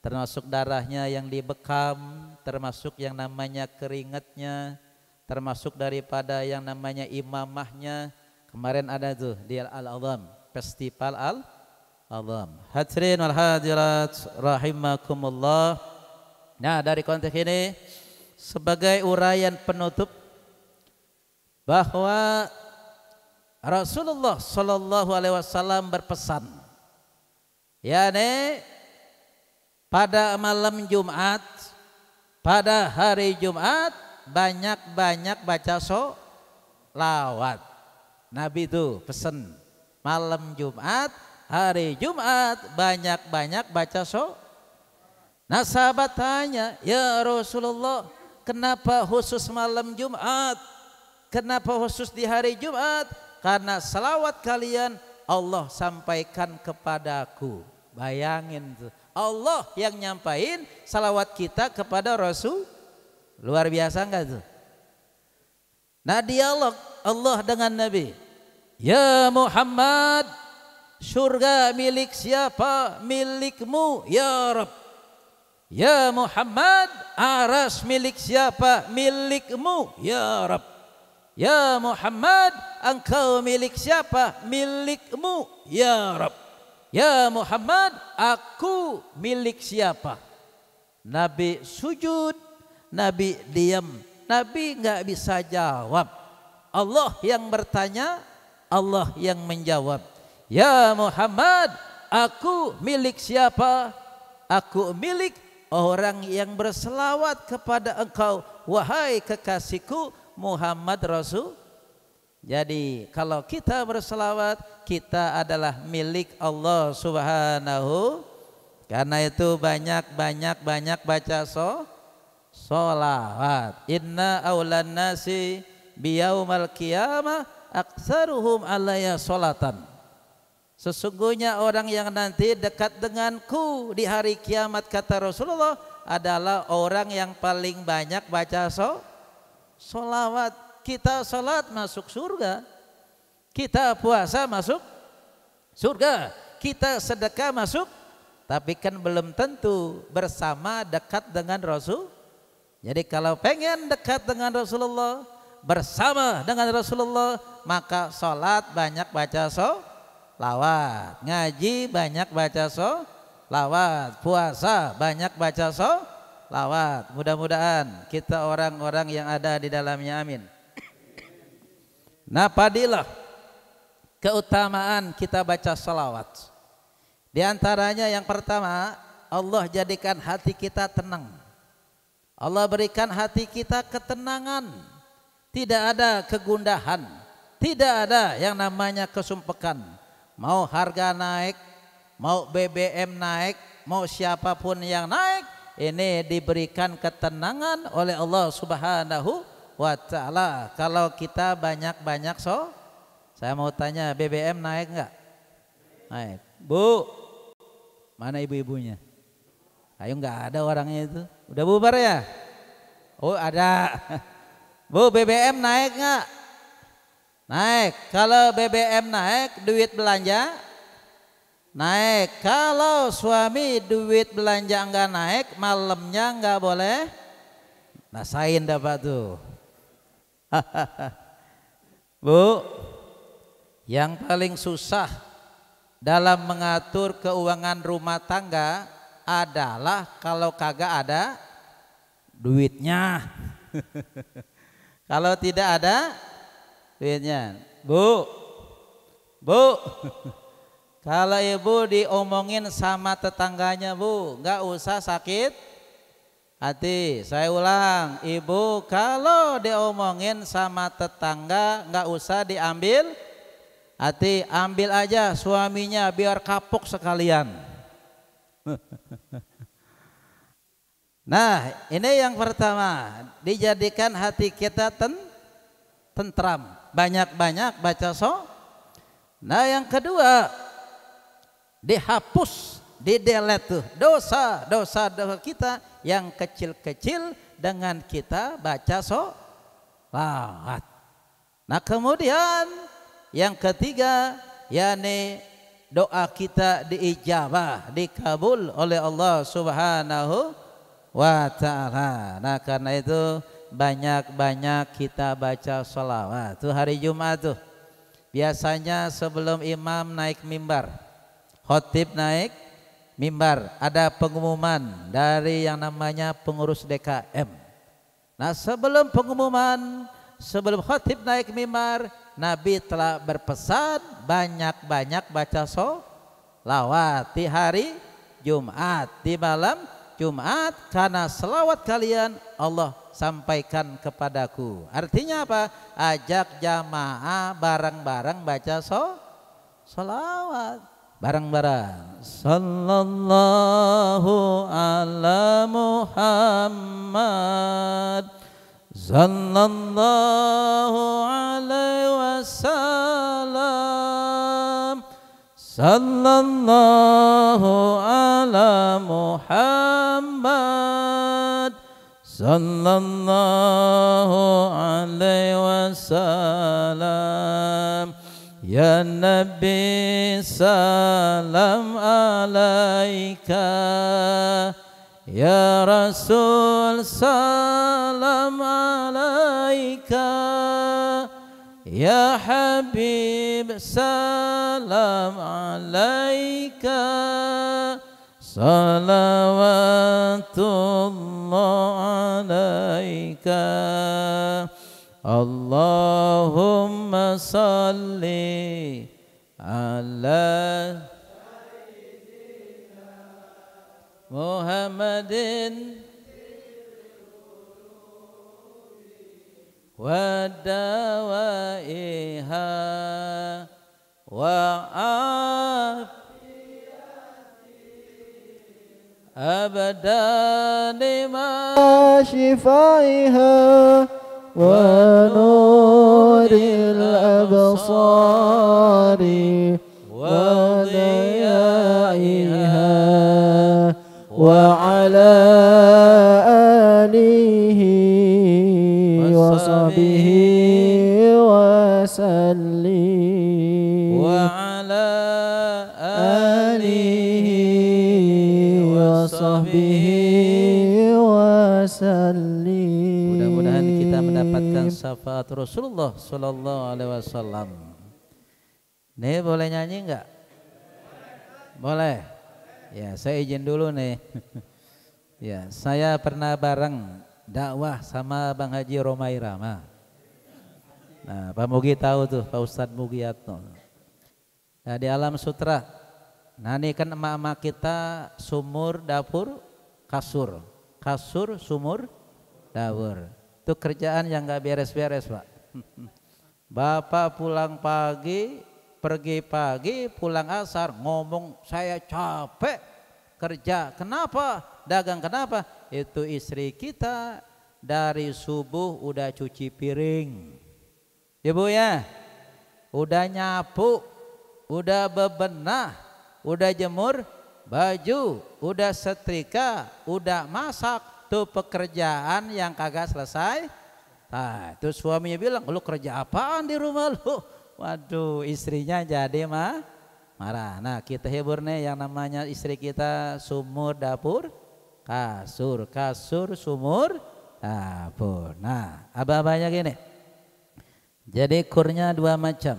termasuk darahnya yang dibekam, termasuk yang namanya keringatnya, termasuk daripada yang namanya imamahnya. Kemarin ada tuh di Al-Azham, festival Al-Azham. Hadirin wal hadirat rahimakumullah. Nah, dari konteks ini sebagai uraian penutup bahwa Rasulullah Shallallahu Alaihi Wasallam berpesan, yakni pada malam Jumat, pada hari Jumat banyak-banyak baca sholawat. Nabi itu pesan malam Jumat, hari Jumat banyak-banyak baca Nah sahabat tanya, ya Rasulullah, kenapa khusus malam Jumat? Kenapa khusus di hari Jumat? Karena salawat kalian Allah sampaikan kepadaku. Bayangin tuh, Allah yang nyampain salawat kita kepada Rasul. Luar biasa enggak tuh? Nah dialog Allah dengan Nabi. Ya Muhammad, surga milik siapa? Milikmu ya Rabb. Ya Muhammad, aras milik siapa? Milikmu ya Rabb. Ya Muhammad, engkau milik siapa? Milikmu ya Rabb. Ya Muhammad, aku milik siapa? Nabi sujud, Nabi diam, Nabi nggak bisa jawab. Allah yang bertanya, Allah yang menjawab. Ya Muhammad, aku milik siapa? Aku milik orang yang berselawat kepada engkau, wahai kekasihku Muhammad Rasul. Jadi kalau kita berselawat, kita adalah milik Allah Subhanahu. Karena itu banyak baca solawat. Inna aulan nasi biyaumal qiyamah aktsaruhum alaya solatan. Sesungguhnya orang yang nanti dekat denganku di hari kiamat, kata Rasulullah, adalah orang yang paling banyak baca solawat. Kita salat masuk surga, kita puasa masuk surga, kita sedekah masuk, tapi kan belum tentu bersama dekat dengan Rasul. Jadi kalau pengen dekat dengan Rasulullah, bersama dengan Rasulullah, maka salat banyak baca solawat, ngaji banyak baca solawat, puasa banyak baca solawat. Mudah-mudahan kita orang-orang yang ada di dalamnya, amin. Nah padilah keutamaan kita baca salawat. Di antaranya yang pertama, Allah jadikan hati kita tenang. Allah berikan hati kita ketenangan. Tidak ada kegundahan, tidak ada yang namanya kesumpekan. Mau harga naik, mau BBM naik, mau siapapun yang naik, ini diberikan ketenangan oleh Allah Subhanahu wa ta'ala. Kalau kita banyak-banyak saya mau tanya, BBM naik enggak? Naik. Bu, mana ibu-ibunya? Ayo, enggak ada orangnya itu. Udah bubar ya? Oh ada. Bu, BBM naik enggak? Naik. Kalau BBM naik, duit belanja naik. Kalau suami duit belanja enggak naik, malamnya enggak boleh nasain dapat tuh. Bu, yang paling susah dalam mengatur keuangan rumah tangga adalah kalau kagak ada duitnya. Kalau tidak ada duitnya, Bu, kalau ibu diomongin sama tetangganya, Bu, nggak usah sakit hati. Saya ulang, ibu kalau diomongin sama tetangga nggak usah diambil hati, ambil aja suaminya biar kapok sekalian. Nah ini yang pertama, dijadikan hati kita tentram, banyak-banyak baca Nah yang kedua, dihapus, didelete tuh dosa kita yang kecil-kecil dengan kita baca solawat. Nah kemudian yang ketiga, yakni doa kita diijabah, dikabul oleh Allah Subhanahu wa ta'ala. Nah karena itu banyak-banyak kita baca solawat. Tuh hari Jumat tuh biasanya sebelum imam naik mimbar, khotib naik mimbar, ada pengumuman dari yang namanya pengurus DKM. Nah sebelum pengumuman, sebelum khotib naik mimbar, Nabi telah berpesan banyak-banyak baca solawat di hari Jumat, di malam Jumat, karena selawat kalian Allah sampaikan kepadaku. Artinya apa? Ajak jamaah bareng-bareng baca solawat. bareng-bareng. Sallallahu ala Muhammad, sallallahu alaihi wasallam, sallallahu ala Muhammad, sallallahu alaihi wasallam. Ya Nabi salam alaika, ya Rasul salam alaika, ya Habib salam alaika, salawatullah alaika. Allahumma salli ala Muhammadin wa dawaiha wa abadan lima شفائها ونور الأبصار وضيائها وعلى آله وصحبه وسلم وعلى آله وصحبه وسلم. Mudah-mudahan kita mendapatkan syafaat Rasulullah Sallallahu Alaihi Wasallam. Nih boleh nyanyi enggak? Boleh. Ya saya izin dulu nih. Ya saya pernah bareng dakwah sama Bang Haji Romai Rama. Nah Pak Mugi tahu tuh, Pak Ustadz Mugiatno. Nah di Alam Sutra. Nah ini kan emak-emak kita sumur, dapur, kasur. Kasur, sumur, dapur. Itu kerjaan yang gak beres-beres Pak. Bapak pulang pagi, pergi pagi, pulang asar, ngomong saya capek kerja. Kenapa? Dagang kenapa? Itu istri kita dari subuh udah cuci piring. Ibu ya, udah nyapu, udah bebenah, udah jemur baju, udah setrika, udah masak. Itu pekerjaan yang kagak selesai. Nah, itu suaminya bilang, lu kerja apaan di rumah lu? Waduh, istrinya jadi marah. Nah, kita hibur nih yang namanya istri kita sumur dapur, kasur, kasur, sumur, dapur. Nah, abah-abahnya gini. Jadi kurnya dua macam.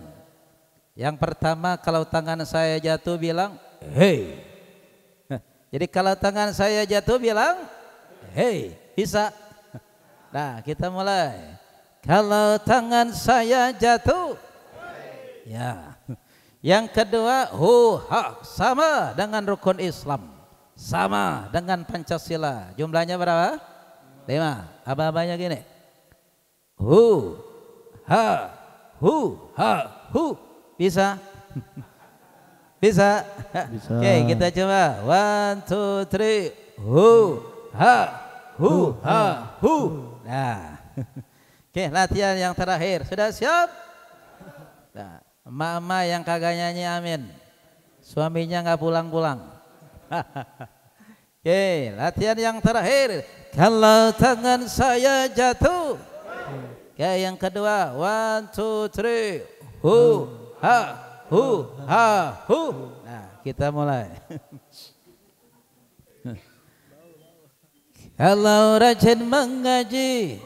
Yang pertama kalau tangan saya jatuh bilang, hey. Jadi kalau tangan saya jatuh bilang, hey, bisa. Nah, kita mulai. Kalau tangan saya jatuh, ya. Yang kedua, huha, sama dengan rukun Islam, sama dengan Pancasila. Jumlahnya berapa? 5. Abah-abahnya gini. Hu, ha, hu, ha, hu. Bisa? Bisa? Bisa. Oke, kita coba. 1, 2, 3. Hu, ha, hu, ha, hu. Nah. Oke, latihan yang terakhir. Sudah siap? Nah, emak-emak yang kagak nyanyi amin. Suaminya nggak pulang-pulang. Oke, latihan yang terakhir. Kalau tangan saya jatuh. Oke, yang kedua. 1, 2, 3. Hu, ha, hu, ha, hu. Nah, kita mulai. Kalau rajin mengaji,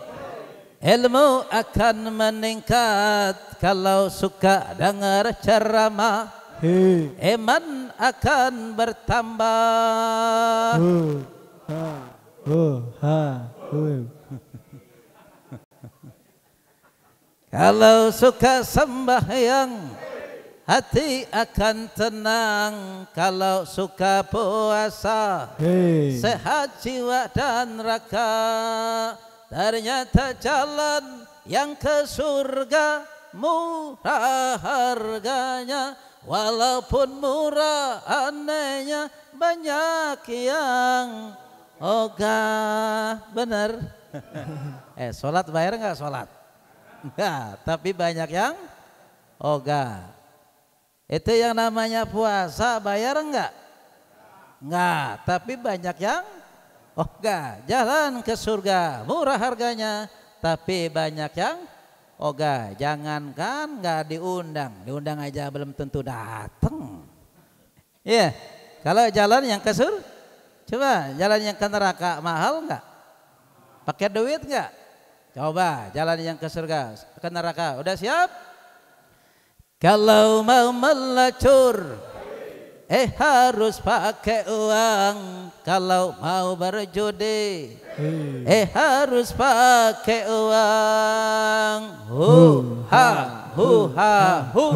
ilmu akan meningkat. Kalau suka dengar ceramah, iman akan bertambah. Kalau suka sembahyang, hati akan tenang. Kalau suka puasa, sehat jiwa dan raga. Ternyata jalan yang ke surga murah harganya. walaupun murah anehnya banyak yang ogah. Bener. Sholat bayar nggak sholat? Enggak, tapi banyak yang ogah. Itu yang namanya puasa bayar enggak? Enggak, tapi banyak yang ogah. Jalan ke surga murah harganya, tapi banyak yang ogah. Jangankan enggak diundang, diundang aja belum tentu datang. Iya, kalau jalan yang ke surga, coba jalan yang ke neraka mahal enggak? Pakai duit enggak? Coba jalan yang ke surga, ke neraka. Udah siap? Kalau mau melacur harus pakai uang. Kalau mau berjudi harus pakai uang. Hu ha hu ha hu.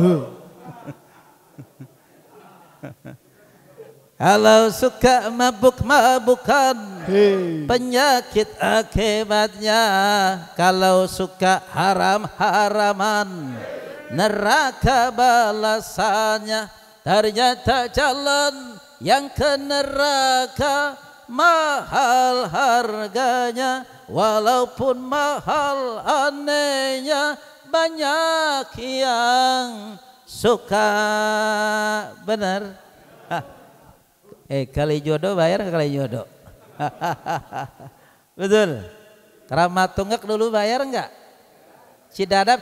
Kalau suka mabuk-mabukan penyakit akibatnya. Kalau suka haram-haraman neraka balasannya. Ternyata jalan yang ke neraka mahal harganya. Walaupun mahal anehnya banyak yang suka. Benar. Kali jodoh bayar ke kali jodoh. Betul. Keramat tunggak dulu bayar enggak? Cidadap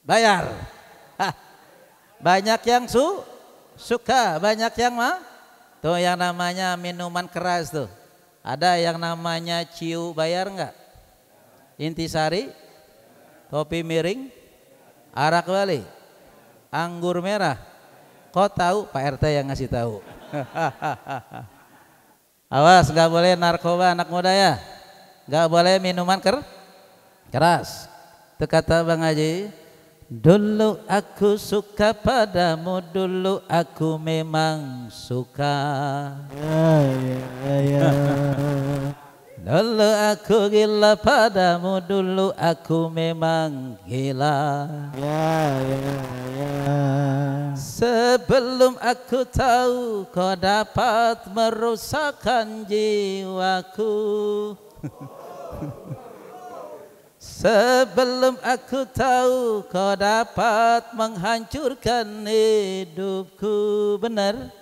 bayar. Banyak yang suka, banyak yang mah. Tuh yang namanya minuman keras tuh. Ada yang namanya ciu bayar enggak? Intisari, kopi miring, arak bali, anggur merah. Kau tahu? Pak RT yang ngasih tahu. Awas, nggak boleh narkoba anak muda ya, nggak boleh minuman keras. Itu kata Bang Haji. Dulu aku suka padamu, dulu aku memang suka. Dulu aku gila padamu, dulu aku memang gila. Sebelum aku tahu kau dapat merusakkan jiwaku. Sebelum aku tahu kau dapat menghancurkan hidupku. Benar?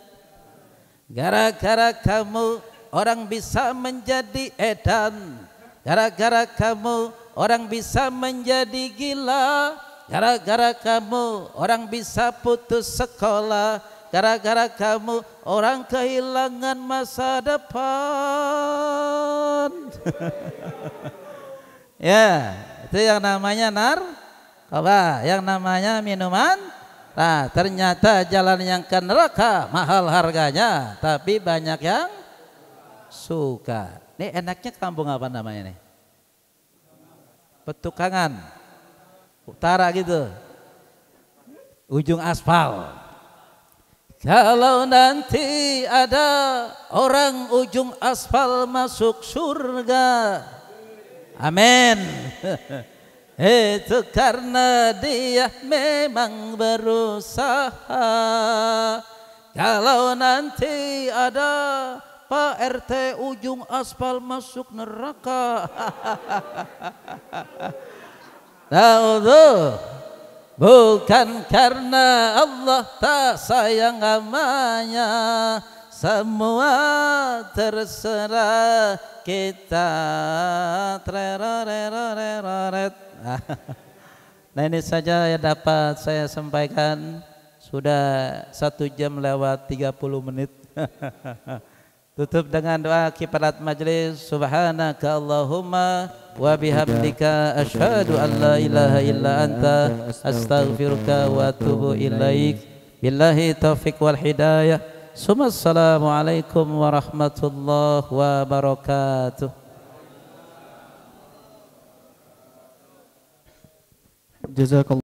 Gara-gara kamu orang bisa menjadi edan. Gara-gara kamu orang bisa menjadi gila. Gara-gara kamu orang bisa putus sekolah. Gara-gara kamu orang kehilangan masa depan. Ya, itu yang namanya narkoba, yang namanya minuman. Nah, ternyata jalan yang ke neraka mahal harganya, tapi banyak yang suka. Ini enaknya kampung apa namanya nih? Petukangan utara gitu, ujung aspal. Kalau nanti ada orang ujung aspal masuk surga, amin. Itu karena dia memang berusaha. Kalau nanti ada Pak RT ujung aspal masuk neraka, tahu tuh, bukan karena Allah tak sayang amanya. Semua terserah kita. Nah, ini saja yang dapat saya sampaikan. Sudah 1 jam lewat 30 menit. Tutup dengan doa kifarat majlis. Subhanaka Allahumma wa bihamdika asyhadu an la ilaha illa anta astaghfiruka wa atubu ilaik. Billahi taufiq wal hidayah. Assalamualaikum warahmatullahi wabarakatuh. Jazakallah.